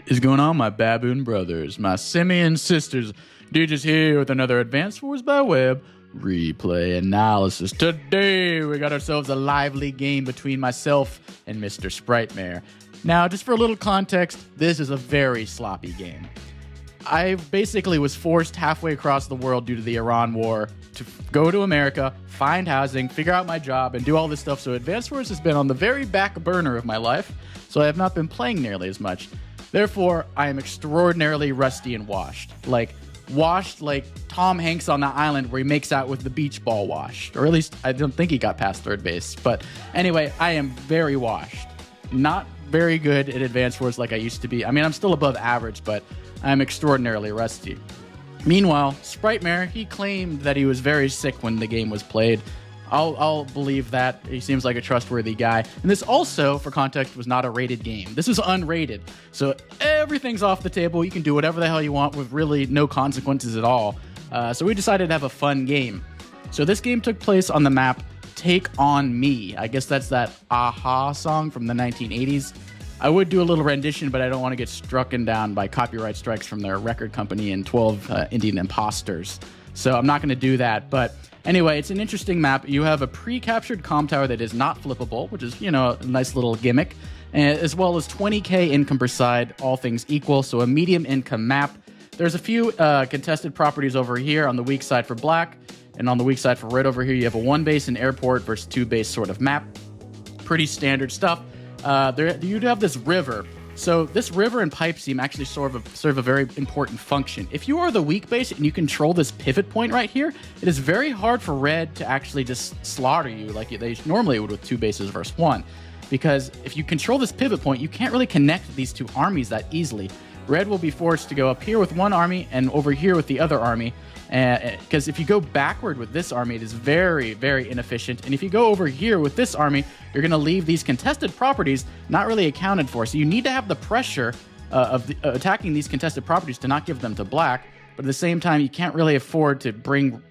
Is going on, my baboon brothers, my simian sisters? DJ's here with another Advanced Wars by Web replay analysis. Today, we got ourselves a lively game between myself and Mr. Sprite-Mare. Now, just for a little context, this is a very sloppy game. I basically was forced halfway across the world due to the Iran war to go to America, find housing, figure out my job, and do all this stuff. So Advanced Wars has been on the very back burner of my life, so I have not been playing nearly as much. Therefore, I am extraordinarily rusty and washed. Washed like Tom Hanks on that island where he makes out with the beach ball washed. Or at least, I don't think he got past third base. But anyway, I am very washed. Not very good at Advanced Wars like I used to be. I mean, I'm still above average, but I'm extraordinarily rusty. Meanwhile, Sprite-Mare, he claimed that he was very sick when the game was played. I'll believe that. He seems like a trustworthy guy. And this also, for context, was not a rated game. This is unrated. So everything's off the table. You can do whatever the hell you want with really no consequences at all. So we decided to have a fun game. So this game took place on the map Take On Me. I guess that's that Aha song from the 1980s. I would do a little rendition, but I don't want to get struck down by copyright strikes from their record company and 12 Indian imposters. So I'm not going to do that. But anyway, it's an interesting map. You have a pre-captured comm tower that is not flippable, which is, a nice little gimmick, as well as 20k income per side, all things equal. So a medium income map. There's a few contested properties over here on the weak side for black, and on the weak side for red over here, you have a one base and airport versus two base sort of map. Pretty standard stuff. You do have this river. So this river and pipe seam actually serve a very important function. If you are the weak base and you control this pivot point right here, it is very hard for red to actually just slaughter you like they normally would with two bases versus one. Because if you control this pivot point, you can't really connect these two armies that easily. Red will be forced to go up here with one army and over here with the other army. Because if you go backward with this army, it is very, very inefficient. And if you go over here with this army, you're going to leave these contested properties not really accounted for. So you need to have the pressure of attacking these contested properties to not give them to black. But at the same time, you can't really afford to bring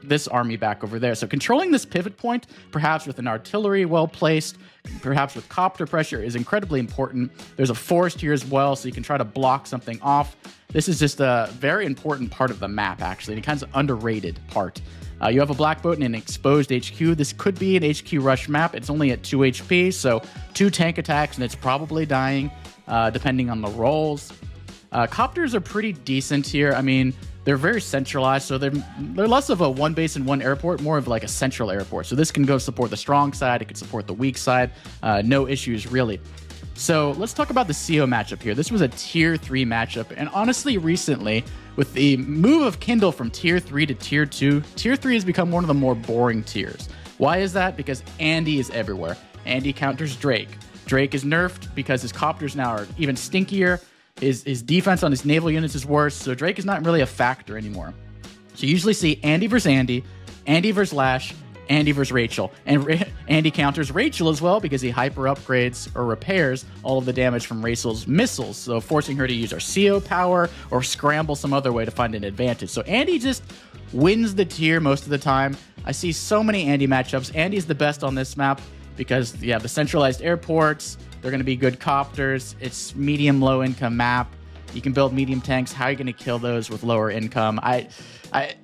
this army back over there. So controlling this pivot point, perhaps with an artillery well placed, perhaps with copter pressure, is incredibly important. There's a forest here as well, so you can try to block something off. This is just a very important part of the map, actually, and a kind of underrated part. You have a black boat and an exposed HQ. This could be an HQ rush map. It's only at 2 HP, so 2 tank attacks, and it's probably dying, depending on the rolls. Copters are pretty decent here. I mean, they're very centralized, so they're less of a one base and one airport, more of like a central airport. So this can go support the strong side, it can support the weak side, no issues really. So let's talk about the CO matchup here. This was a tier 3 matchup, and honestly recently, with the move of Kindle from tier 3 to tier 2, tier 3 has become one of the more boring tiers. Why is that? Because Andy is everywhere. Andy counters Drake. Drake is nerfed because his copters now are even stinkier. His defense on his naval units is worse, so Drake is not really a factor anymore. So you usually see Andy versus Andy, Andy versus Lash, Andy versus Rachel. And Andy counters Rachel as well because he hyper upgrades or repairs all of the damage from Rachel's missiles, so forcing her to use her CO power or scramble some other way to find an advantage. So Andy just wins the tier most of the time. I see so many Andy matchups. Andy's the best on this map because you have the centralized airports. They're going to be good copters. It's medium low income map. You can build medium tanks. How are you going to kill those with lower income?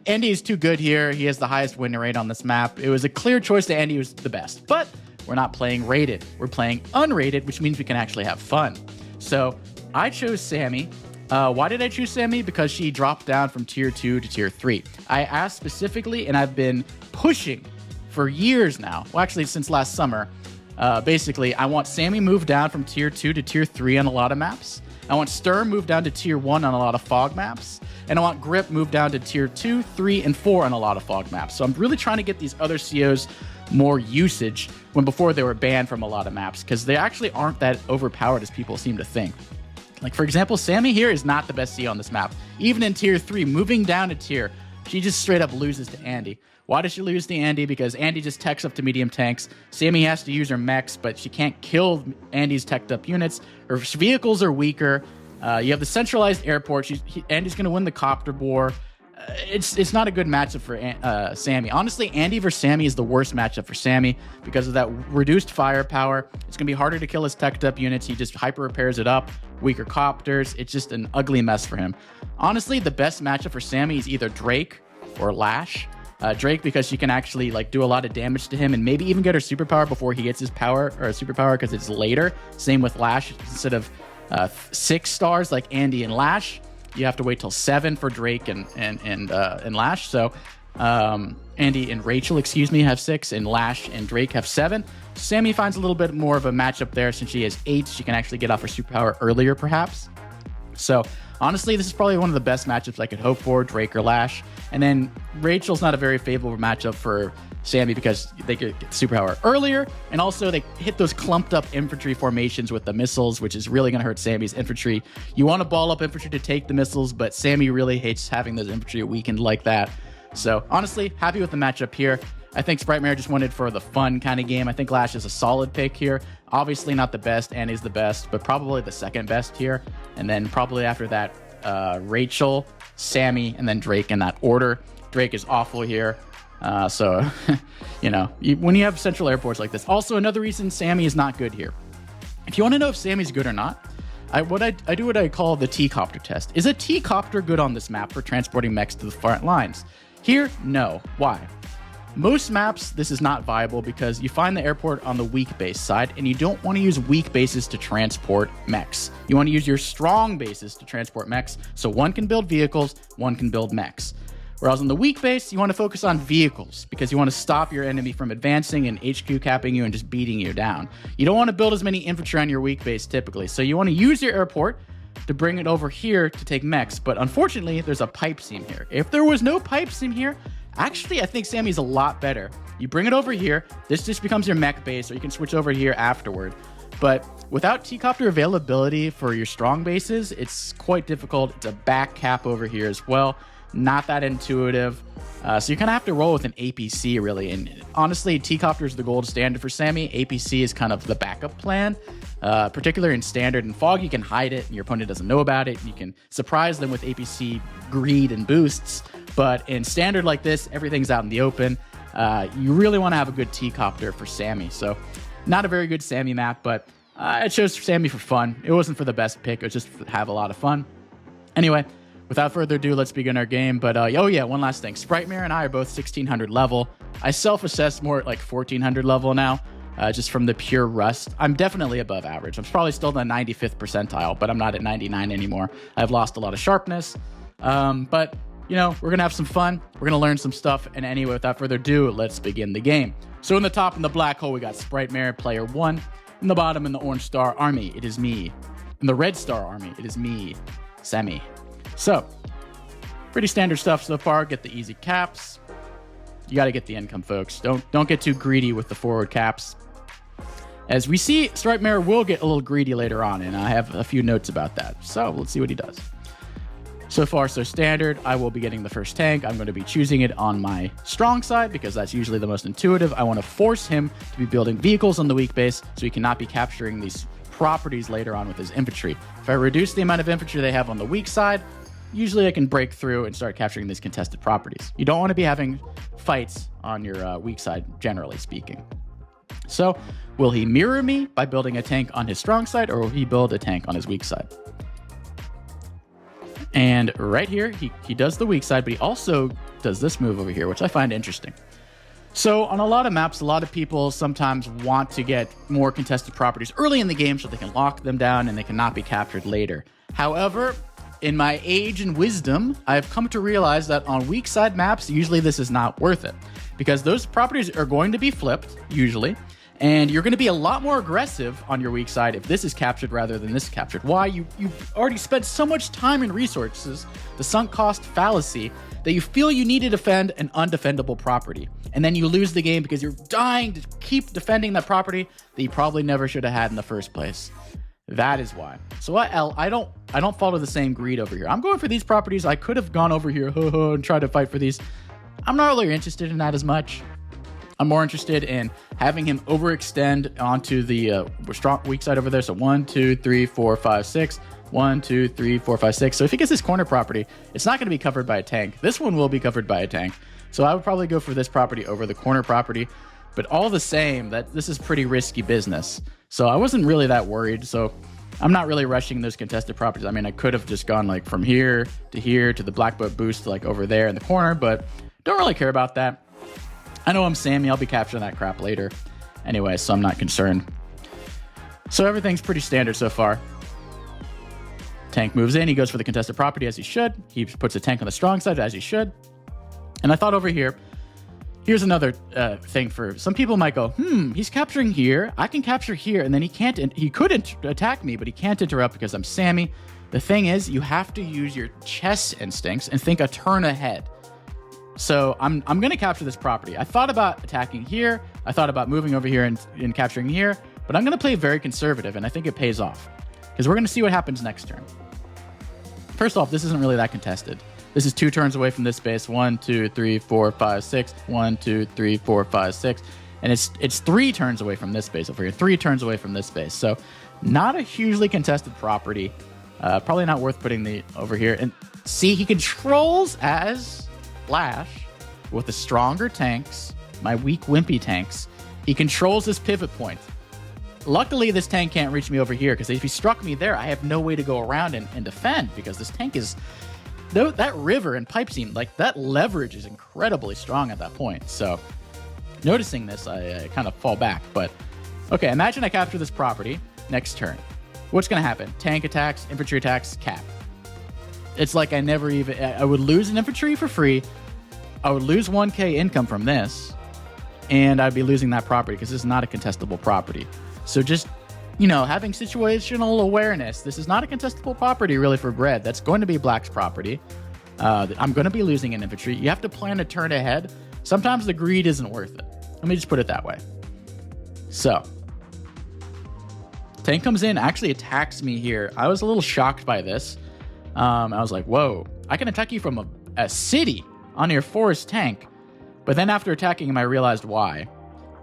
Andy is too good here. He has the highest win rate on this map. It was a clear choice that Andy was the best, but we're not playing rated. We're playing unrated, which means we can actually have fun. So I chose Sami. Why did I choose Sami? Because she dropped down from tier 2 to tier 3. I asked specifically, and I've been pushing for years now. Well, actually, since last summer. Basically, I want Sami moved down from tier 2 to tier 3 on a lot of maps. I want Sturm moved down to tier 1 on a lot of fog maps. And I want Grip moved down to tier 2, 3, and 4 on a lot of fog maps. So I'm really trying to get these other COs more usage when before they were banned from a lot of maps, because they actually aren't that overpowered as people seem to think. Like, for example, Sami here is not the best CO on this map. Even in tier 3, moving down a tier, she just straight up loses to Andy. Why does she lose to Andy? Because Andy just techs up to medium tanks. Sami has to use her mechs, but she can't kill Andy's teched up units. Her vehicles are weaker. You have the centralized airport. Andy's going to win the copter war. it's not a good matchup for Sami. Honestly, Andy versus Sami is the worst matchup for Sami because of that reduced firepower. It's going to be harder to kill his teched up units. He just hyper repairs it up, weaker copters. It's just an ugly mess for him. Honestly, the best matchup for Sami is either Drake or Lash. Drake, because she can actually like do a lot of damage to him and maybe even get her superpower before he gets his power or superpower because it's later. Same with Lash. Instead of 6 stars like Andy and Lash, you have to wait till 7 for Drake and Lash. So Andy and Rachel, have 6, and Lash and Drake have 7. Sami finds a little bit more of a matchup there since she has 8. She can actually get off her superpower earlier, perhaps. So honestly, this is probably one of the best matchups I could hope for, Drake or Lash. And then Rachel's not a very favorable matchup for Sami because they could get the superpower earlier, and also they hit those clumped up infantry formations with the missiles, which is really going to hurt Sami's infantry. You want to ball up infantry to take the missiles, but Sami really hates having those infantry weakened like that. So honestly, happy with the matchup here. I think Sprite just wanted for the fun kind of game. I think Lash is a solid pick here. Obviously not the best, Annie's the best, but probably the second best here. And then probably after that, Rachel, Sami, and then Drake in that order. Drake is awful here. So, when you have central airports like this. Also, another reason Sami is not good here. If you want to know if Sami's good or not, I do what I call the T-copter test. Is a T-copter good on this map for transporting mechs to the front lines? Here, no. Why? Most maps, this is not viable because you find the airport on the weak base side, and you don't want to use weak bases to transport mechs. You want to use your strong bases to transport mechs, so one can build vehicles, one can build mechs. Whereas on the weak base, you want to focus on vehicles because you want to stop your enemy from advancing and HQ capping you and just beating you down. You don't want to build as many infantry on your weak base typically, so you want to use your airport to bring it over here to take mechs, but unfortunately, there's a pipe seam here. If there was no pipe seam here, actually, I think Sami's a lot better. You bring it over here, this just becomes your mech base, or you can switch over here afterward. But without T-copter availability for your strong bases, it's quite difficult. It's a back cap over here as well. Not that intuitive. So you kind of have to roll with an APC, really. And honestly, T-copter is the gold standard for Sami. APC is kind of the backup plan. Particularly in Standard and Fog, you can hide it and your opponent doesn't know about it. You can surprise them with APC greed and boosts. But in Standard like this, everything's out in the open. You really want to have a good T-copter for Sami. So not a very good Sami map, but it chose Sami for fun. It wasn't for the best pick. It was just to have a lot of fun. Anyway, without further ado, let's begin our game. But oh yeah, one last thing. Sprite and I are both 1600 level. I self-assess more at like 1400 level now, just from the pure rust. I'm definitely above average. I'm probably still in the 95th percentile, but I'm not at 99 anymore. I've lost a lot of sharpness. But we're going to have some fun. We're going to learn some stuff. And anyway, without further ado, let's begin the game. So in the top, in the black hole, we got Sprite player 1. In the bottom, in the orange star army, it is me. In the red star army, it is me, Sami. So, pretty standard stuff so far. Get the easy caps. You got to get the income, folks. Don't get too greedy with the forward caps. As we see, Sprite will get a little greedy later on, and I have a few notes about that. So, let's see what he does. So far, so standard. I will be getting the first tank. I'm going to be choosing it on my strong side because that's usually the most intuitive. I want to force him to be building vehicles on the weak base so he cannot be capturing these properties later on with his infantry. If I reduce the amount of infantry they have on the weak side, usually I can break through and start capturing these contested properties. You don't want to be having fights on your weak side, generally speaking. So, will he mirror me by building a tank on his strong side, or will he build a tank on his weak side? And right here, he does the weak side, but he also does this move over here, which I find interesting. So on a lot of maps, a lot of people sometimes want to get more contested properties early in the game so they can lock them down and they cannot be captured later. However, in my age and wisdom, I've come to realize that on weak side maps, usually this is not worth it because those properties are going to be flipped, usually, and you're going to be a lot more aggressive on your weak side if this is captured rather than this is captured. Why? You've already spent so much time and resources, the sunk cost fallacy, that you feel you need to defend an undefendable property. And then you lose the game because you're dying to keep defending that property that you probably never should have had in the first place. That is why. So I don't follow the same greed over here. I'm going for these properties. I could have gone over here and tried to fight for these. I'm not really interested in that as much. I'm more interested in having him overextend onto the strong weak side over there. So 1, 2, 3, 4, 5, 6. 1, 2, 3, 4, 5, 6. So if he gets this corner property, it's not going to be covered by a tank. This one will be covered by a tank. So I would probably go for this property over the corner property. But all the same, that this is pretty risky business. So I wasn't really that worried. So I'm not really rushing those contested properties. I mean, I could have just gone like from here to the black boat boost to like over there in the corner, but don't really care about that. I know I'm Sammy. I'll be capturing that crap later anyway, so I'm not concerned. So everything's pretty standard so far. Tank moves in. He goes for the contested property as he should. He puts a tank on the strong side as he should. And I thought over here, here's another thing for some people might go, he's capturing here. I can capture here. And then he could attack me, but he can't interrupt because I'm Sammy. The thing is, you have to use your chess instincts and think a turn ahead. So I'm going to capture this property. I thought about attacking here. I thought about moving over here and capturing here, but I'm going to play very conservative, and I think it pays off because we're going to see what happens next turn. First off, this isn't really that contested. This is 2 turns away from this base. 1, 2, 3, 4, 5, 6. 1, 2, 3, 4, 5, 6. And it's 3 turns away from this base over here. 3 turns away from this base. So not a hugely contested property. Probably not worth putting over here. And see, he controls as Lash with the stronger tanks, my weak wimpy tanks. He controls this pivot point. Luckily, this tank can't reach me over here because if he struck me there, I have no way to go around and defend because this tank is... That river and pipe seam, like that leverage is incredibly strong at that point. So noticing this, I kind of fall back. But okay, imagine I capture this property next turn. What's going to happen? Tank attacks, infantry attacks, cap. It's like I would lose an infantry for free. I would lose 1k income from this. And I'd be losing that property because this is not a contestable property. So just, having situational awareness. This is not a contestable property really for Bread. That's going to be Black's property. I'm going to be losing an infantry. You have to plan a turn ahead. Sometimes the greed isn't worth it. Let me just put it that way. So, tank comes in, actually attacks me here. I was a little shocked by this. I was like, whoa, I can attack you from a city on your forest tank. But then after attacking him, I realized why.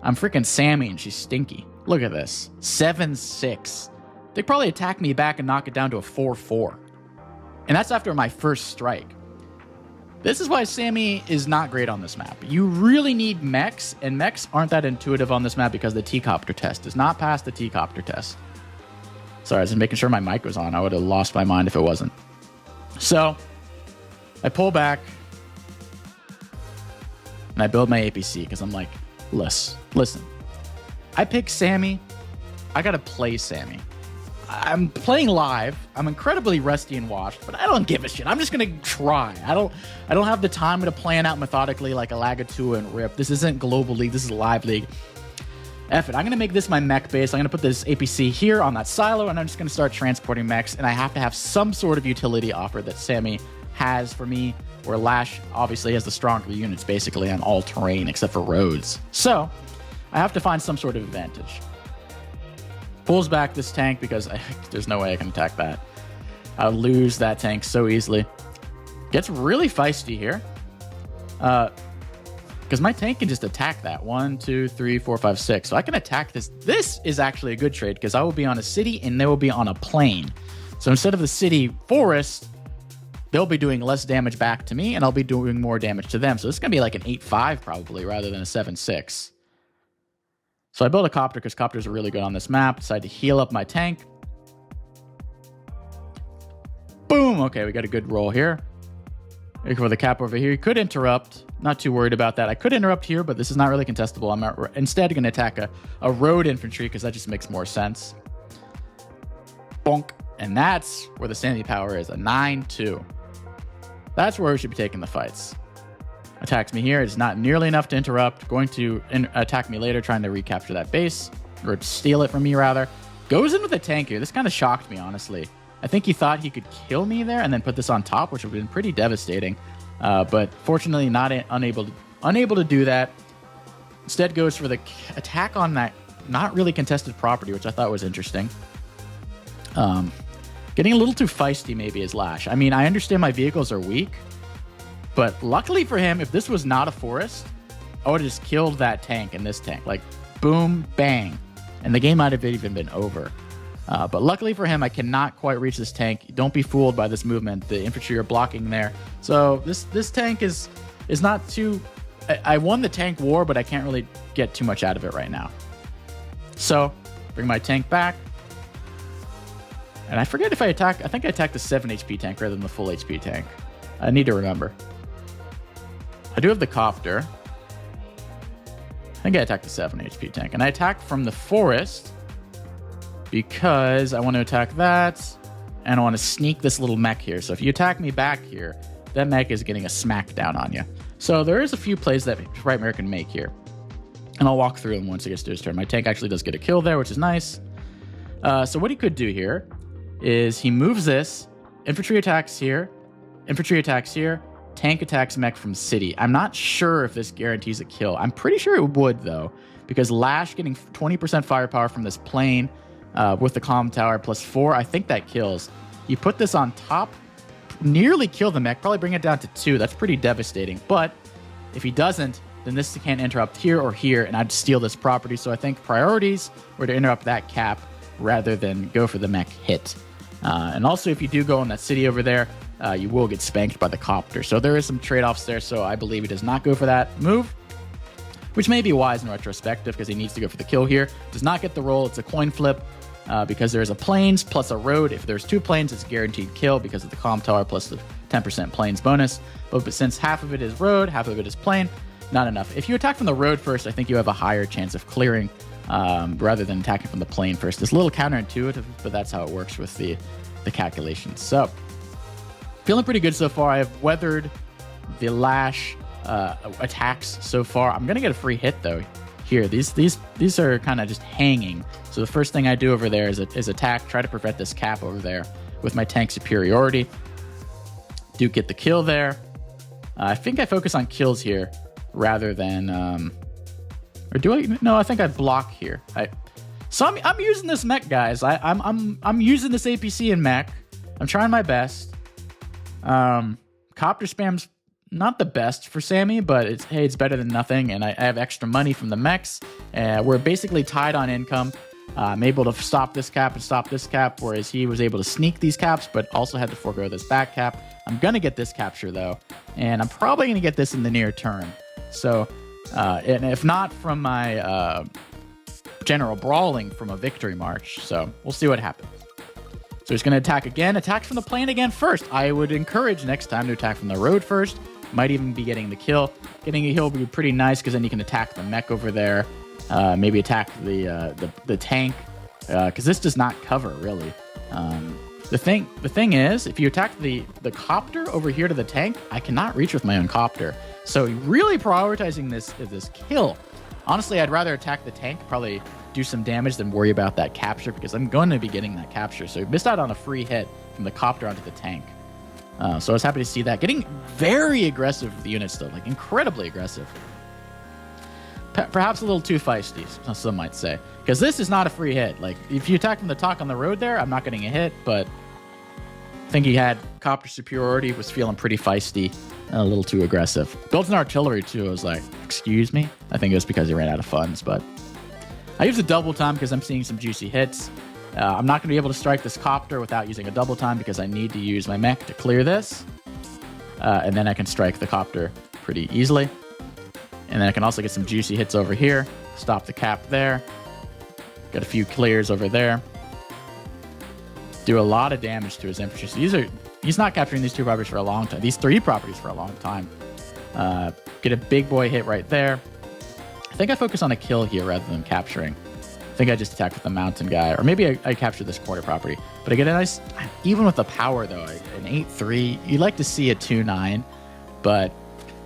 I'm freaking Sammy and she's stinky. Look at this. 7-6. They probably attack me back and knock it down to a 4-4. And that's after my first strike. This is why Sammy is not great on this map. You really need mechs, and mechs aren't that intuitive on this map because the T-copter test does not pass the T-copter test. Sorry, I was just making sure my mic was on. I would have lost my mind if it wasn't. So, I pull back, and I build my APC because I'm like, listen. I pick Sammy. I gotta play Sammy. I'm playing live. I'm incredibly rusty and washed, but I don't give a shit. I'm just gonna try. I don't have the time to plan out methodically like a Lagatua and Rip. This isn't Global League. This is Live League. F it. I'm gonna make this my mech base. I'm gonna put this APC here on that silo, and I'm just gonna start transporting mechs. And I have to have some sort of utility offer that Sammy has for me, where Lash obviously has the stronger units basically on all terrain except for roads. So I have to find some sort of advantage. Pulls back this tank because there's no way I can attack that. I'll lose that tank so easily. Gets really feisty here. Because my tank can just attack that. 1, 2, 3, 4, 5, 6. So I can attack this. This is actually a good trade because I will be on a city and they will be on a plain. So instead of the city forest, they'll be doing less damage back to me and I'll be doing more damage to them. So it's going to be like an 8-5 probably rather than a 7-6. So I built a copter because copters are really good on this map. Decided to heal up my tank. Boom. Okay, we got a good roll here. Look for the cap over here. He could interrupt. Not too worried about that. I could interrupt here, but this is not really contestable. I'm instead going to attack a road infantry because that just makes more sense. Bonk. And that's where the sanity power is, a 9-2. That's where we should be taking the fights. Attacks me here. It's not nearly enough to interrupt. Going to attack me later, trying to recapture that base. Or steal it from me, rather. Goes in with a tank here. This kind of shocked me, honestly. I think he thought he could kill me there and then put this on top, which would have been pretty devastating. But fortunately, unable to do that. Instead goes for the attack on that not really contested property, which I thought was interesting. Getting a little too feisty maybe is Lash. I mean, I understand my vehicles are weak, but luckily for him, if this was not a forest, I would have just killed that tank and this tank. Like, boom, bang. And the game might have even been over. But luckily for him, I cannot quite reach this tank. Don't be fooled by this movement. The infantry are blocking there. So this tank is not too... I won the tank war, but I can't really get too much out of it right now. So bring my tank back. And I forget if I attack... I think I attacked the 7 HP tank rather than the full HP tank. I need to remember. I do have the copter. I think I attacked the 7 HP tank. And I attacked from the forest because I want to attack that. And I want to sneak this little mech here. So if you attack me back here, that mech is getting a smackdown on you. So there is a few plays that Frightmare can make here. And I'll walk through them once it gets to his turn. My tank actually does get a kill there, which is nice. So what he could do here is he moves this. Infantry attacks here. Infantry attacks here. Tank attacks mech from city. I'm not sure if this guarantees a kill. I'm pretty sure it would, though, because Lash getting 20% firepower from this plane with the comm tower plus 4, I think that kills. You put this on top, nearly kill the mech, probably bring it down to 2. That's pretty devastating. But if he doesn't, then this can't interrupt here or here, and I'd steal this property. So I think priorities were to interrupt that cap rather than go for the mech hit. And also, if you do go in that city over there, you will get spanked by the copter. So there is some trade-offs there, so I believe he does not go for that move, which may be wise in retrospective because he needs to go for the kill here. Does not get the roll. It's a coin flip because there's a plains plus a road. If there's 2 plains, it's a guaranteed kill because of the comm tower plus the 10% plains bonus. But since half of it is road, half of it is plain, not enough. If you attack from the road first, I think you have a higher chance of clearing rather than attacking from the plain first. It's a little counterintuitive, but that's how it works with the calculations. So feeling pretty good so far. I have weathered the Lash attacks so far. I'm gonna get a free hit though here. These are kind of just hanging. So the first thing I do over there is attack, try to prevent this cap over there with my tank superiority. Do get the kill there. I think I focus on kills here rather than or do I? No, I think I block here. So I'm using this mech, guys. I'm using this APC in mech. I'm trying my best. Copter spam's not the best for Sami, but it's better than nothing, and I have extra money from the mechs. We're basically tied on income. I'm able to stop this cap and stop this cap, whereas he was able to sneak these caps, but also had to forego this back cap. I'm gonna get this capture though, and I'm probably gonna get this in the near term. So, and if not from my general brawling from a victory march, so we'll see what happens. So he's going to attack again. Attack from the plane again first. I would encourage next time to attack from the road first. Might even be getting the kill. Getting a kill would be pretty nice because then you can attack the mech over there. Maybe attack the tank because this does not cover really. The thing is, if you attack the copter over here to the tank, I cannot reach with my own copter. So really prioritizing this kill. Honestly, I'd rather attack the tank, probably do some damage than worry about that capture because I'm going to be getting that capture. So we missed out on a free hit from the copter onto the tank. So I was happy to see that. Getting very aggressive with the units though, like incredibly aggressive. Perhaps a little too feisty, some might say. Because this is not a free hit. Like, if you attack from the talk on the road there, I'm not getting a hit, but I think he had copter superiority, was feeling pretty feisty, and a little too aggressive. Built an artillery too. I was like, excuse me? I think it was because he ran out of funds, but I used a double time because I'm seeing some juicy hits. I'm not going to be able to strike this copter without using a double time because I need to use my mech to clear this. And then I can strike the copter pretty easily. And then I can also get some juicy hits over here. Stop the cap there. Got a few clears over there. Do a lot of damage to his infantry. So he's not capturing these 2 properties for a long time. These 3 properties for a long time. Get a big boy hit right there. I think I focus on a kill here rather than capturing. I think I just attack with the mountain guy. Or maybe I capture this quarter property. But I get a nice... Even with the power, though, an 8-3. You'd like to see a 2-9. But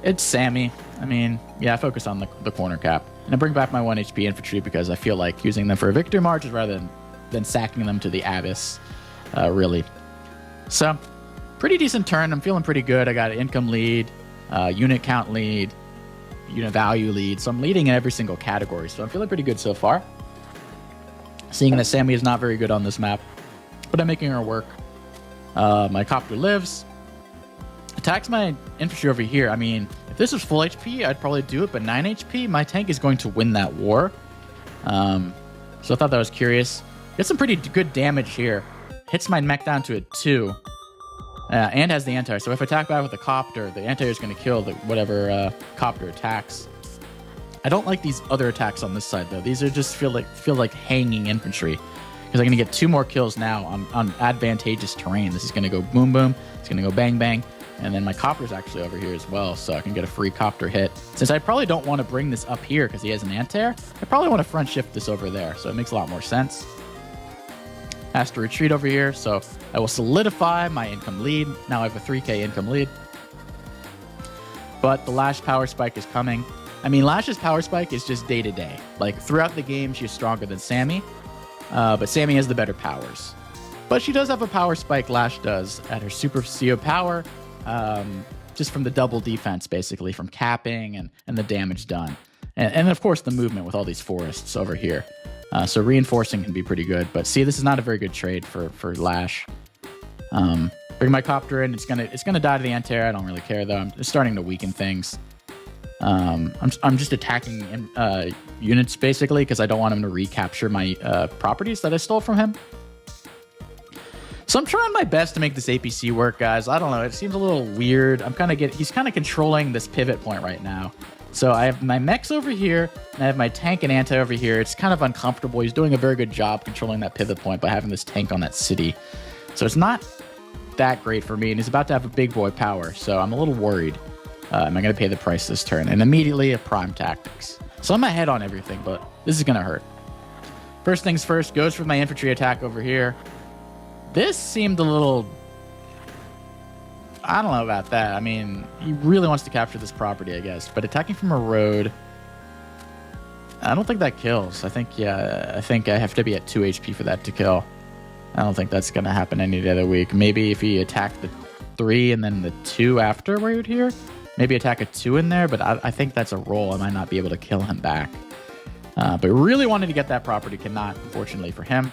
it's Sami. I mean, yeah, I focus on the corner cap. And I bring back my 1 HP infantry because I feel like using them for a victory march is rather than sacking them to the abyss, really. So, pretty decent turn. I'm feeling pretty good. I got an income lead, unit count lead, unit value lead. So I'm leading in every single category. So I'm feeling pretty good so far. Seeing that Sami is not very good on this map, but I'm making her work. My copter lives. Attacks my infantry over here. I mean, if this was full HP, I'd probably do it, but 9 HP, my tank is going to win that war. So I thought that was curious. Get some pretty good damage here. Hits my mech down to a 2. And has the anti-air. So if I attack back with the copter, the anti-air is going to kill whatever copter attacks. I don't like these other attacks on this side, though. These are just feel like hanging infantry. Because I'm going to get 2 more kills now on advantageous terrain. This is going to go boom, boom. It's going to go bang, bang. And then my copter's actually over here as well, so I can get a free copter hit. Since I probably don't want to bring this up here because he has an anti-air, I probably want to front shift this over there, so it makes a lot more sense. Has to retreat over here, so I will solidify my income lead. Now I have a 3k income lead. But the Lash power spike is coming. I mean, Lash's power spike is just day to day. Like, throughout the game, she's stronger than Sami. But Sami has the better powers. But she does have a power spike, Lash does, at her Super CO power. Just from the double defense, basically, from capping and the damage done. And of course, the movement with all these forests over here. So reinforcing can be pretty good. But see, this is not a very good trade for Lash. Bring my copter in. It's gonna die to the anti-air. I don't really care, though. I'm just starting to weaken things. I'm just attacking units, basically, because I don't want him to recapture my properties that I stole from him. So I'm trying my best to make this APC work, guys. I don't know. It seems a little weird. He's kind of controlling this pivot point right now. So I have my mechs over here, and I have my tank and anti over here. It's kind of uncomfortable. He's doing a very good job controlling that pivot point by having this tank on that city. So it's not that great for me, and he's about to have a big boy power. So I'm a little worried. Am I going to pay the price this turn? And immediately a prime tactics. So I'm ahead on everything, but this is going to hurt. First things first, goes for my infantry attack over here. This seemed a little... I don't know about that. I mean, he really wants to capture this property, I guess. But attacking from a road... I don't think that kills. I think I have to be at 2 HP for that to kill. I don't think that's going to happen any other week. Maybe if he attacked the 3 and then the 2 afterward here. Maybe attack a 2 in there, but I think that's a roll. I might not be able to kill him back. But really wanted to get that property. Cannot, unfortunately, for him.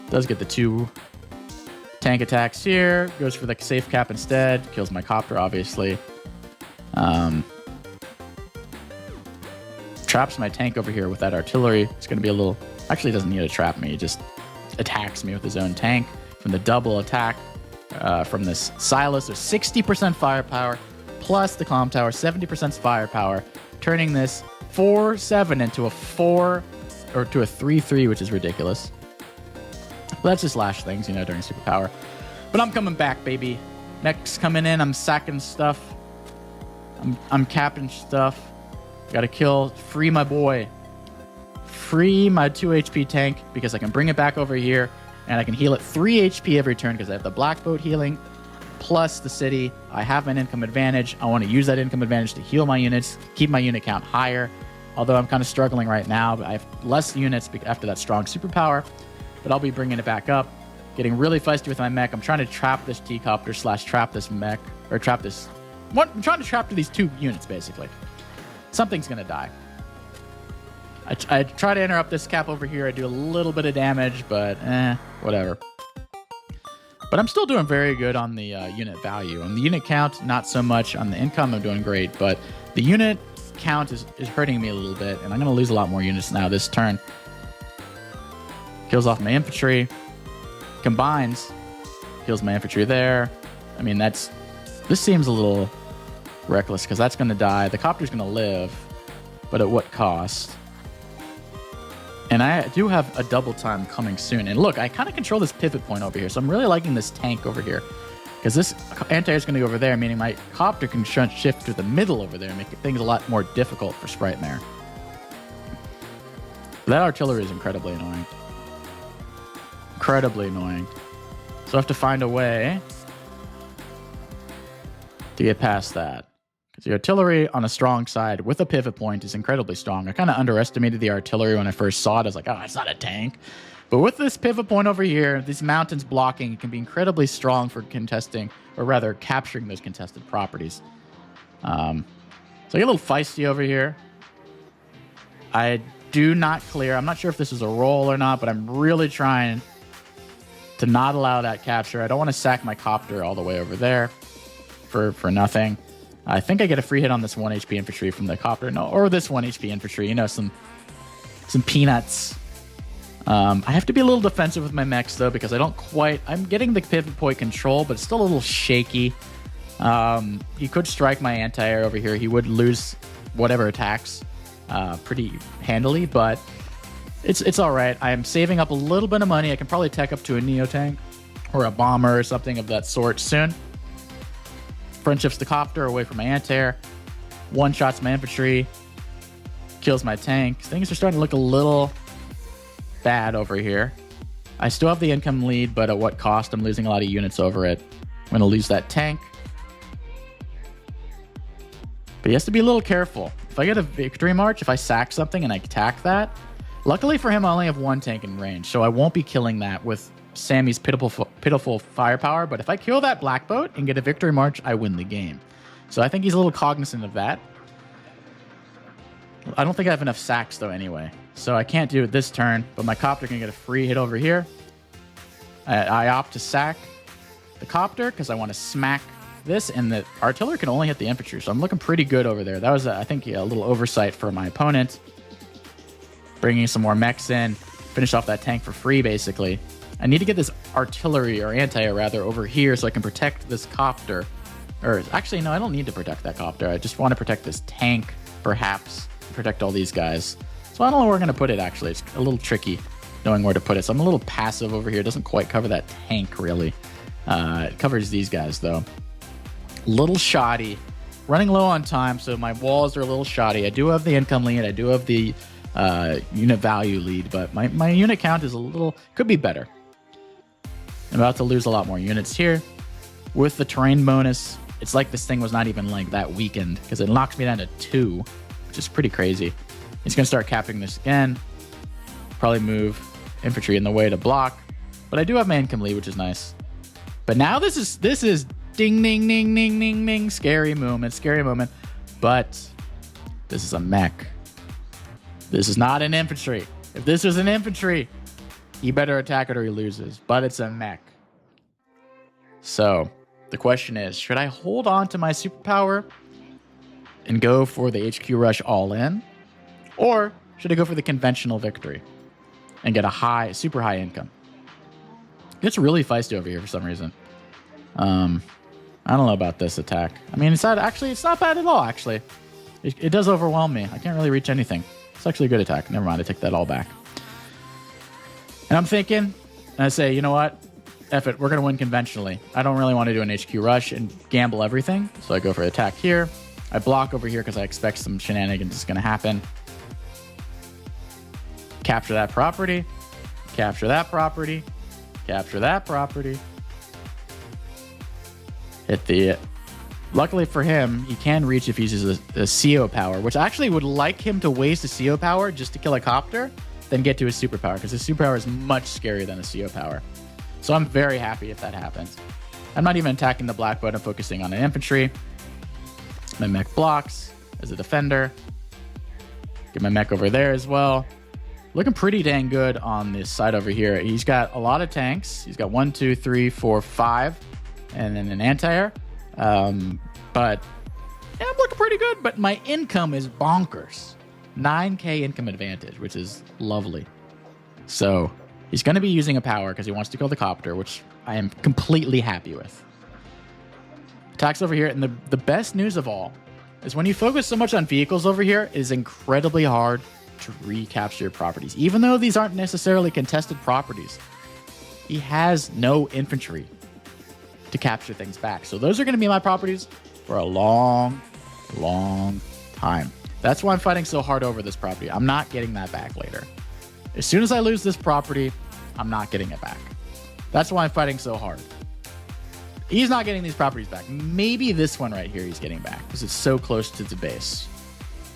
Does get the 2 tank attacks here. Goes for the safe cap instead. Kills my copter, obviously. Traps my tank over here with that artillery. It's going to be a little... Actually, doesn't need to trap me. He just attacks me with his own tank. From the double attack from this silos, there's 60% firepower, plus the comm tower, 70% firepower, turning this 4-7 into a 4... or to a 3-3, which is ridiculous. Well, that's just Lash things, you know, during superpower. But I'm coming back, baby. Next coming in, I'm sacking stuff. I'm capping stuff. Gotta kill, free my boy. Free my 2 HP tank, because I can bring it back over here, and I can heal it 3 HP every turn, because I have the black boat healing, plus the city. I have an income advantage. I want to use that income advantage to heal my units, keep my unit count higher. Although I'm kind of struggling right now, but I have less units after that strong superpower. But I'll be bringing it back up. Getting really feisty with my mech. I'm trying to trap this T-copter / trap this mech. Or trap this... What? I'm trying to trap these 2 units, basically. Something's going to die. I try to interrupt this cap over here. I do a little bit of damage, but whatever. But I'm still doing very good on the unit value. On the unit count, not so much. On the income, I'm doing great. But the unit count is hurting me a little bit, and I'm going to lose a lot more units now this turn. Kills off my infantry. Combines. Kills my infantry there. I mean, this seems a little reckless, because that's going to die. The copter's going to live, but at what cost? And I do have a double time coming soon. And look, I kind of control this pivot point over here, so I'm really liking this tank over here. Because this anti-air is going to go over there, meaning my copter can shift to the middle over there and make things a lot more difficult for Sprite Mare. That artillery is incredibly annoying. Incredibly annoying. So I have to find a way to get past that. Because the artillery on a strong side with a pivot point is incredibly strong. I kind of underestimated the artillery when I first saw it. I was like, oh, it's not a tank. But with this pivot point over here, these mountains blocking, it can be incredibly strong for contesting, or rather capturing those contested properties. So I get a little feisty over here. I do not clear. I'm not sure if this is a roll or not, but I'm really trying to not allow that capture. I don't want to sack my copter all the way over there for nothing. I think I get a free hit on this 1 HP infantry from the copter. No, or this 1 HP infantry. You know, some peanuts. I have to be a little defensive with my mechs, though, because I don't quite... I'm getting the pivot point control, but it's still a little shaky. He could strike my anti-air over here. He would lose whatever attacks pretty handily, but it's all right. I am saving up a little bit of money. I can probably tech up to a Neo tank or a bomber or something of that sort soon. Friendships the copter away from my anti-air. One-shots my infantry. Kills my tank. Things are starting to look a little bad over here. I still have the income lead, but at what cost? I'm losing a lot of units over it. I'm going to lose that tank. But he has to be a little careful. If I get a victory march, if I sack something and I attack that, luckily for him, I only have one tank in range, so I won't be killing that with Sammy's pitiful firepower. But if I kill that black boat and get a victory march, I win the game. So I think he's a little cognizant of that. I don't think I have enough sacks, though, anyway. So I can't do it this turn, but my copter can get a free hit over here. I opt to sack the copter because I want to smack this, and the artillery can only hit the infantry, so I'm looking pretty good over there. That was, I think, a little oversight for my opponent. Bringing some more mechs in, finish off that tank for free, basically. I need to get this artillery, or anti-air rather, over here so I can protect this copter. Or, actually, no, I don't need to protect that copter. I just want to protect this tank, perhaps. Protect all these guys. So I don't know where we're going to put it, actually. It's a little tricky knowing where to put it. So I'm a little passive over here. It doesn't quite cover that tank, really. It covers these guys, though. Little shoddy. Running low on time, so my walls are a little shoddy. I do have the income lead. I do have the unit value lead, but my unit count is a little... could be better. I'm about to lose a lot more units here. With the terrain bonus, it's like this thing was not even like that weakened, because it knocks me down to 2, which is pretty crazy. He's going to start capping this again. Probably move infantry in the way to block. But I do have my income lead, which is nice. But now this is ding, ding, ding, ding, ding, ding. Scary moment, scary moment. But this is a mech. This is not an infantry. If this was an infantry, he better attack it or he loses. But it's a mech. So the question is, should I hold on to my superpower and go for the HQ rush all in? Or should I go for the conventional victory and get a super high income? It's really feisty over here for some reason. I don't know about this attack. I mean, it's not bad at all, actually. It does overwhelm me. I can't really reach anything. It's actually a good attack. Never mind, I take that all back. And I'm thinking, and I say, you know what? F it, we're going to win conventionally. I don't really want to do an HQ rush and gamble everything. So I go for attack here. I block over here because I expect some shenanigans is going to happen. Capture that property. Capture that property. Capture that property. Hit the... Luckily for him, he can reach if he uses a CO power, which I actually would like him to waste a CO power just to kill a copter, then get to his superpower, because his superpower is much scarier than a CO power. So I'm very happy if that happens. I'm not even attacking the black boat. I'm focusing on an infantry. My mech blocks as a defender. Get my mech over there as well. Looking pretty dang good on this side over here. He's got a lot of tanks. He's got 1, 2, 3, 4, 5, and then an anti-air. But yeah, I'm looking pretty good. But my income is bonkers. 9K income advantage, which is lovely. So he's going to be using a power because he wants to kill the copter, which I am completely happy with. Attacks over here, and the best news of all is when you focus so much on vehicles over here, it is incredibly hard to recapture your properties. Even though these aren't necessarily contested properties, he has no infantry to capture things back. So those are going to be my properties for a long, long time. That's why I'm fighting so hard over this property. I'm not getting that back later. As soon as I lose this property, I'm not getting it back. That's why I'm fighting so hard. He's not getting these properties back. Maybe this one right here he's getting back because it's so close to the base.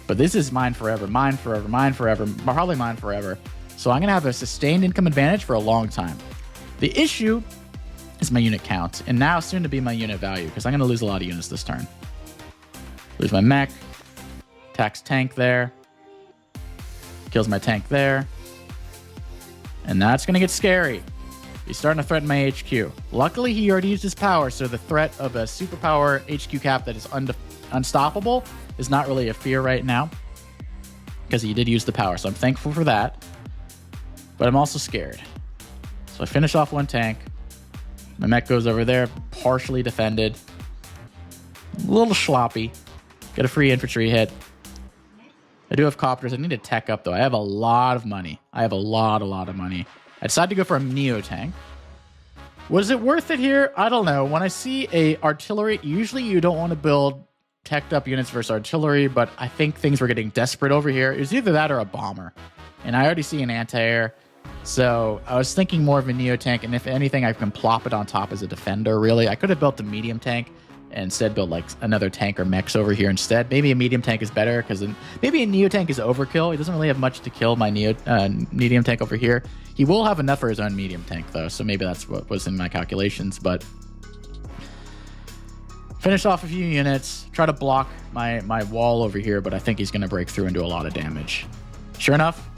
But this is mine forever, mine forever, mine forever, probably mine forever. So I'm going to have a sustained income advantage for a long time. The issue is my unit count, and now soon to be my unit value, because I'm going to lose a lot of units this turn. Lose my mech. Attacks tank there. Kills my tank there. And that's going to get scary. He's starting to threaten my HQ. Luckily, he already used his power, so the threat of a superpower HQ cap that is unstoppable is not really a fear right now, because he did use the power, so I'm thankful for that. but I'm also scared. So I finish off one tank. My mech goes over there, partially defended. A little sloppy. Get a free infantry hit. I do have copters. I need to tech up, though. I have a lot of money. I have a lot of money. I decided to go for a Neo tank. Was it worth it here? I don't know. When I see a artillery, usually you don't want to build teched up units versus artillery, but I think things were getting desperate over here. It was either that or a bomber. And I already see an anti-air. So I was thinking more of a Neo tank, and if anything, I can plop it on top as a defender, really. I could have built the medium tank and instead build like another tank or mechs over here instead. Maybe a medium tank is better because maybe a Neo tank is overkill. He doesn't really have much to kill my medium tank over here. He will have enough for his own medium tank though, so maybe that's what was in my calculations. But finish off a few units, try to block my wall over here, but I think he's going to break through and do a lot of damage. Sure enough,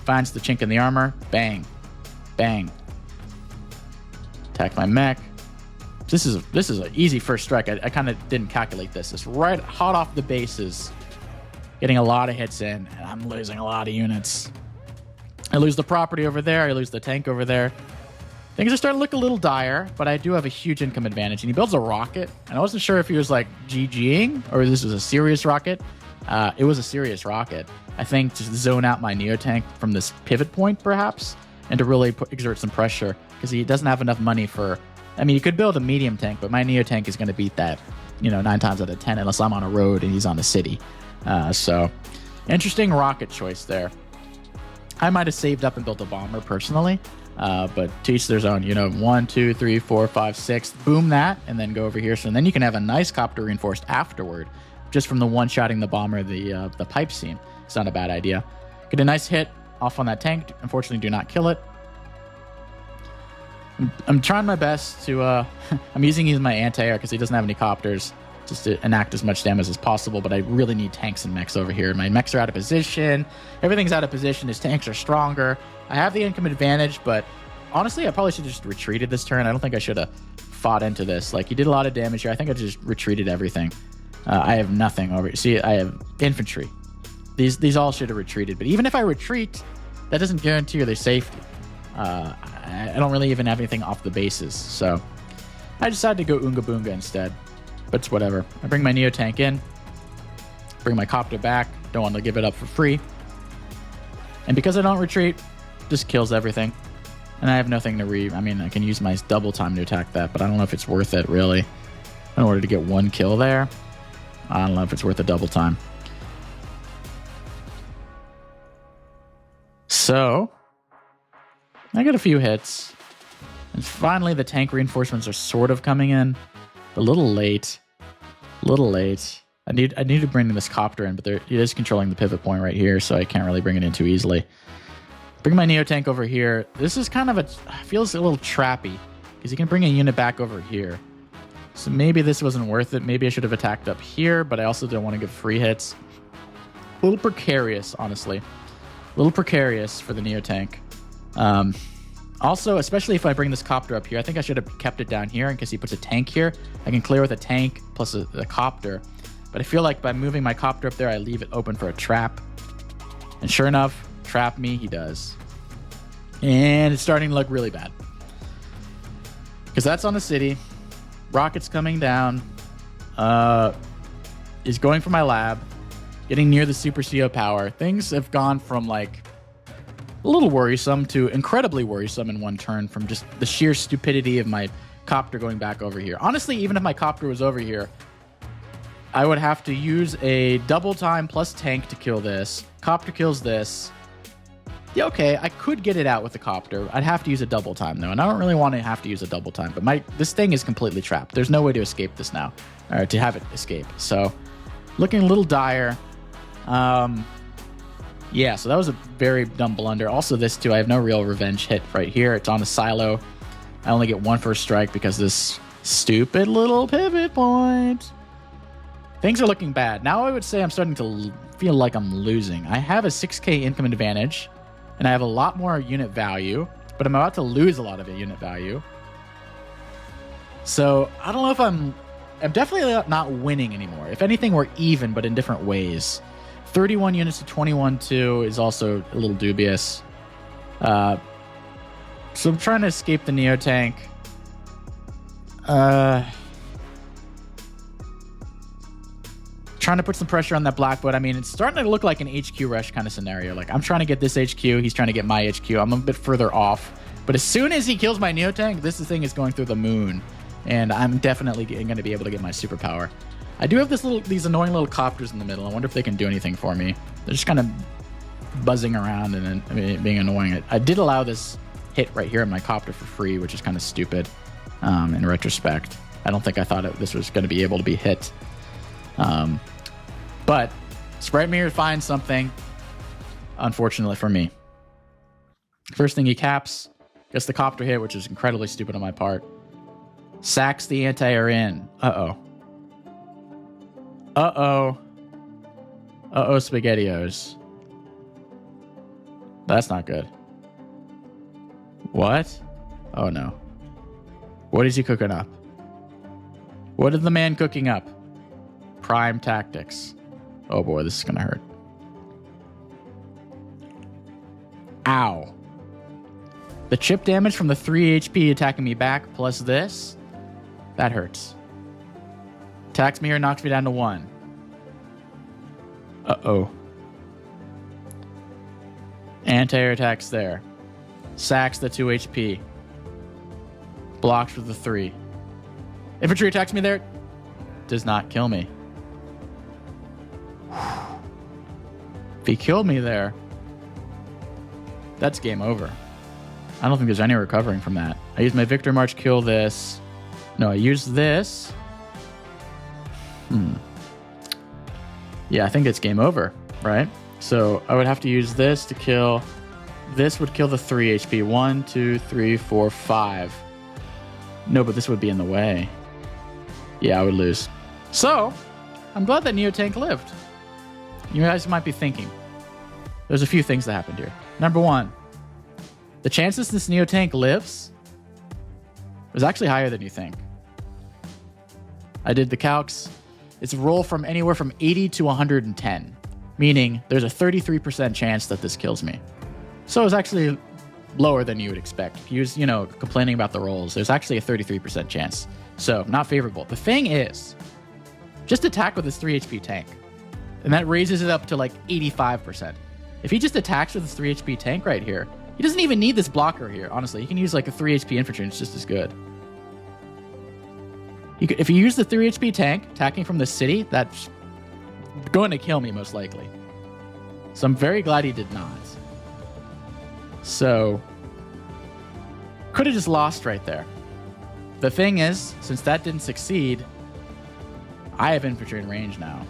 finds the chink in the armor. Bang, bang. Attack my mech. This is an easy first strike. I kind of didn't calculate this. It's right hot off the bases. Getting a lot of hits in, and I'm losing a lot of units. I lose the property over there. I lose the tank over there. Things are starting to look a little dire, but I do have a huge income advantage. And he builds a rocket, and I wasn't sure if he was like GGing or this was a serious rocket. It was a serious rocket. I think to zone out my Neo tank from this pivot point, perhaps, and to really exert some pressure because he doesn't have enough money for... I mean, you could build a medium tank, but my Neo tank is going to beat that, 9 times out of 10, unless I'm on a road and he's on a city. So, interesting rocket choice there. I might have saved up and built a bomber personally, but to each their own. 1, 2, 3, 4, 5, 6, boom that, and then go over here. So then you can have a nice copter reinforced afterward, just from the one-shotting the bomber, the pipe seam. It's not a bad idea. Get a nice hit off on that tank. Unfortunately, do not kill it. I'm trying my best to... I'm using my anti-air because he doesn't have any copters, just to enact as much damage as possible, but I really need tanks and mechs over here. My mechs are out of position. Everything's out of position. His tanks are stronger. I have the income advantage, but honestly, I probably should have just retreated this turn. I don't think I should have fought into this. Like, he did a lot of damage here. I think I just retreated everything. I have nothing over... See, I have infantry. These all should have retreated, but even if I retreat, that doesn't guarantee their safety. I don't really even have anything off the bases, so I decided to go Oonga Boonga instead, but it's whatever. I bring my Neo tank in, bring my copter back, don't want to give it up for free, and because I don't retreat, just kills everything, and I have nothing to I mean, I can use my double time to attack that, but I don't know if it's worth it, really, in order to get one kill there. I don't know if it's worth a double time. So I got a few hits, and finally the tank reinforcements are sort of coming in. A little late. I need to bring this copter in, but it is controlling the pivot point right here, so I can't really bring it in too easily. Bring my Neo tank over here. This is kind of feels a little trappy, because you can bring a unit back over here. So maybe this wasn't worth it. Maybe I should have attacked up here, but I also don't want to give free hits. A little precarious, honestly. A little precarious for the Neo tank. Also, especially if I bring this copter up here, I think I should have kept it down here in case he puts a tank here. I can clear with a tank plus a copter. But I feel like by moving my copter up there, I leave it open for a trap. And sure enough, trap me, he does. And it's starting to look really bad. Because that's on the city. Rocket's coming down. Is going for my lab. Getting near the Super CO power. Things have gone from like a little worrisome to incredibly worrisome in one turn from just the sheer stupidity of my copter going back over here. Honestly, even if my copter was over here, I would have to use a double time plus tank to kill this. Copter kills this. Yeah, okay, I could get it out with the copter. I'd have to use a double time though, and I don't really want to have to use a double time, but this thing is completely trapped. There's no way to escape this now, or to have it escape. So, looking a little dire. Yeah, so that was a very dumb blunder. Also this too, I have no real revenge hit right here. It's on a silo. I only get one first strike because this stupid little pivot point. Things are looking bad. Now I would say I'm starting to feel like I'm losing. I have a 6k income advantage, and I have a lot more unit value, but I'm about to lose a lot of unit value. So I don't know if I'm definitely not winning anymore. If anything, we're even, but in different ways. 31 units to 21-2 is also a little dubious. So I'm trying to escape the Neo tank. Trying to put some pressure on that Blackboard. I mean, it's starting to look like an HQ rush kind of scenario. Like, I'm trying to get this HQ. He's trying to get my HQ. I'm a bit further off. But as soon as he kills my Neo tank, this thing is going through the moon. And I'm definitely going to be able to get my superpower. I do have these annoying little copters in the middle. I wonder if they can do anything for me. They're just kind of buzzing around and being annoying. I did allow this hit right here in my copter for free, which is kind of stupid in retrospect. I don't think I thought this was going to be able to be hit. But Sprite Mirror finds something, unfortunately for me. First thing he caps, gets the copter hit, which is incredibly stupid on my part. Sacks the anti-air in. Uh-oh. Uh-oh. Uh-oh, SpaghettiOs. That's not good. What? Oh, no. What is he cooking up? What is the man cooking up? Prime tactics. Oh, boy, this is going to hurt. Ow. The chip damage from the 3 HP attacking me back plus this, that hurts. Attacks me here, knocks me down to 1. Uh-oh. Anti-air attacks there. Sacks the 2 HP. Blocks for the 3. Infantry attacks me there. Does not kill me. If he killed me there, that's game over. I don't think there's any recovering from that. I use my Victor March, kill this. No, I use this. Yeah, I think it's game over, right? So I would have to use this to kill. This would kill the 3 HP. 1, 2, 3, 4, 5. No, but this would be in the way. Yeah, I would lose. So, I'm glad that Neo Tank lived. You guys might be thinking, there's a few things that happened here. Number 1, the chances this Neo Tank lives is actually higher than you think. I did the calcs. It's a roll from anywhere from 80 to 110, meaning there's a 33% chance that this kills me. So it's actually lower than you would expect. If you was, complaining about the rolls, there's actually a 33% chance. So not favorable. The thing is, just attack with this 3 HP tank, and that raises it up to like 85%. If he just attacks with this 3 HP tank right here, he doesn't even need this blocker here, honestly. He can use like a 3 HP infantry and it's just as good. If you use the 3 HP tank attacking from the city, that's going to kill me most likely. So I'm very glad he did not. So, could have just lost right there. The thing is, since that didn't succeed, I have infantry in range now.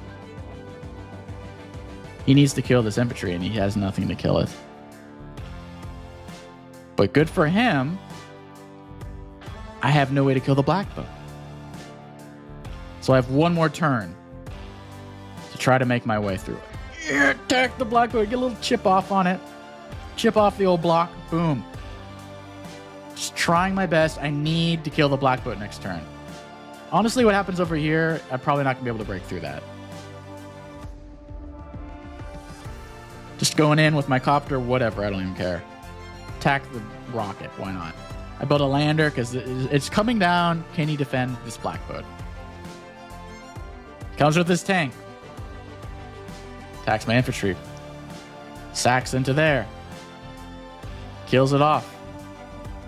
He needs to kill this infantry and he has nothing to kill it. But good for him, I have no way to kill the Blackbow. So I have one more turn to try to make my way through it. Yeah, attack the Blackbow, get a little chip off on it. Chip off the old block, boom. Just trying my best. I need to kill the Blackbow next turn. Honestly, what happens over here, I'm probably not going to be able to break through that. Just going in with my copter, whatever, I don't even care. Attack the rocket, why not? I built a lander because it's coming down. Can he defend this Blackbow? Comes with this tank. Attacks my infantry. Sacks into there. Kills it off.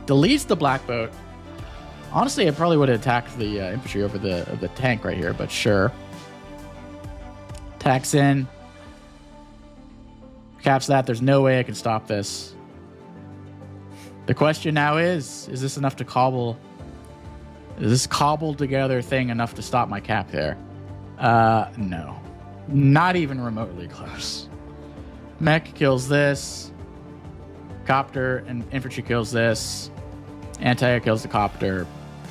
Deletes the Blackbow. Honestly, I probably would have attacked the infantry over the tank right here, but sure. Attacks in. Caps that. There's no way I can stop this. The question now is this enough to cobble? Is this cobbled together thing enough to stop my cap there? No. Not even remotely close. Mech kills this. Copter and infantry kills this. Anti-air kills the copter.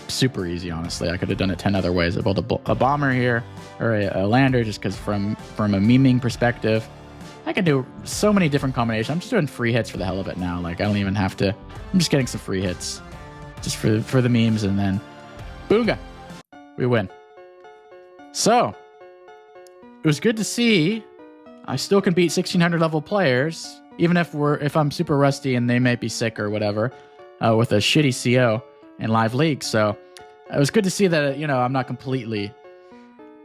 Super easy, honestly. I could have done it 10 other ways. I built a bomber here, or a lander, just because from a memeing perspective, I can do so many different combinations. I'm just doing free hits for the hell of it now. Like, I don't even have to. I'm just getting some free hits just for the memes, and then boonga, we win. So it was good to see I still can beat 1600 level players even if I'm super rusty and they might be sick or whatever, with a shitty CO in live league. So it was good to see that, I'm not completely,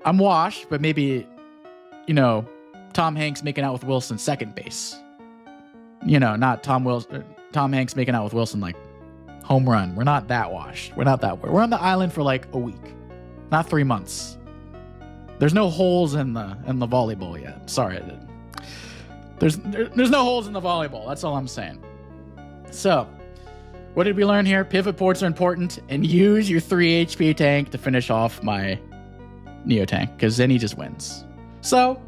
I'm washed, but maybe, Tom Hanks making out with Wilson second base. Not Tom Hanks making out with Wilson like home run. We're not that washed. We're not that way. We're on the island for like a week, not 3 months. There's no holes in the volleyball yet. Sorry, there's no holes in the volleyball. That's all I'm saying. So, what did we learn here? Pivot ports are important, and use your 3 HP tank to finish off my Neo tank, because then he just wins. So,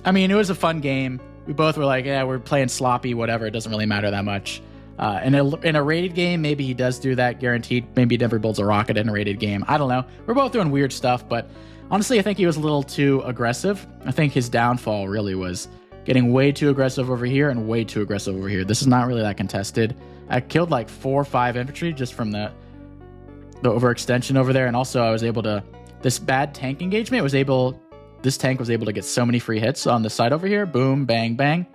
it was a fun game. We both were like, yeah, we're playing sloppy, whatever. It doesn't really matter that much. In a rated game, maybe he does do that, guaranteed. Maybe he never builds a rocket in a rated game. I don't know. We're both doing weird stuff, but honestly, I think he was a little too aggressive. I think his downfall really was getting way too aggressive over here and way too aggressive over here. This is not really that contested. I killed like 4 or 5 infantry just from the overextension over there, and also I was able to, this bad tank engagement this tank was able to get so many free hits on the side over here. Boom, bang, bang.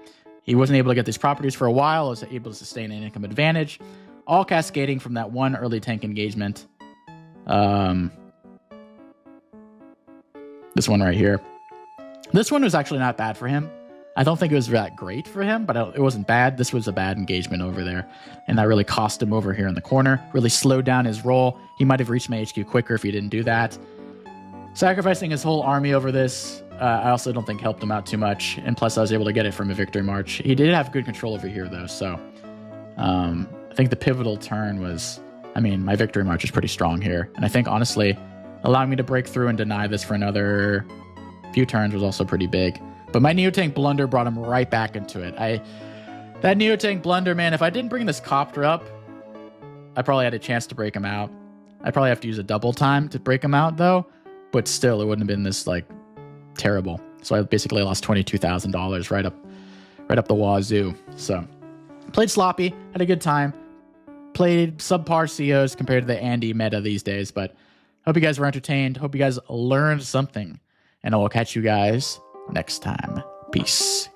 He wasn't able to get these properties for a while. I was able to sustain an income advantage, all cascading from that one early tank engagement. This one right here. This one was actually not bad for him. I don't think it was that great for him, but it wasn't bad. This was a bad engagement over there, and that really cost him over here in the corner. Really slowed down his roll. He might have reached my HQ quicker if he didn't do that. Sacrificing his whole army over this, I also don't think helped him out too much. And plus, I was able to get it from a victory march. He did have good control over here, though. So I think the pivotal turn was, my victory march is pretty strong here. And I think, honestly, allowing me to break through and deny this for another few turns was also pretty big. But my Neotank blunder brought him right back into it. That Neotank blunder, man, if I didn't bring this copter up, I probably had a chance to break him out. I'd probably have to use a double time to break him out, though. But still, it wouldn't have been this, terrible. So I basically lost $22,000 right up the wazoo. So, played sloppy, had a good time. Played subpar COs compared to the Andy meta these days. But hope you guys were entertained. Hope you guys learned something. And I will catch you guys next time. Peace.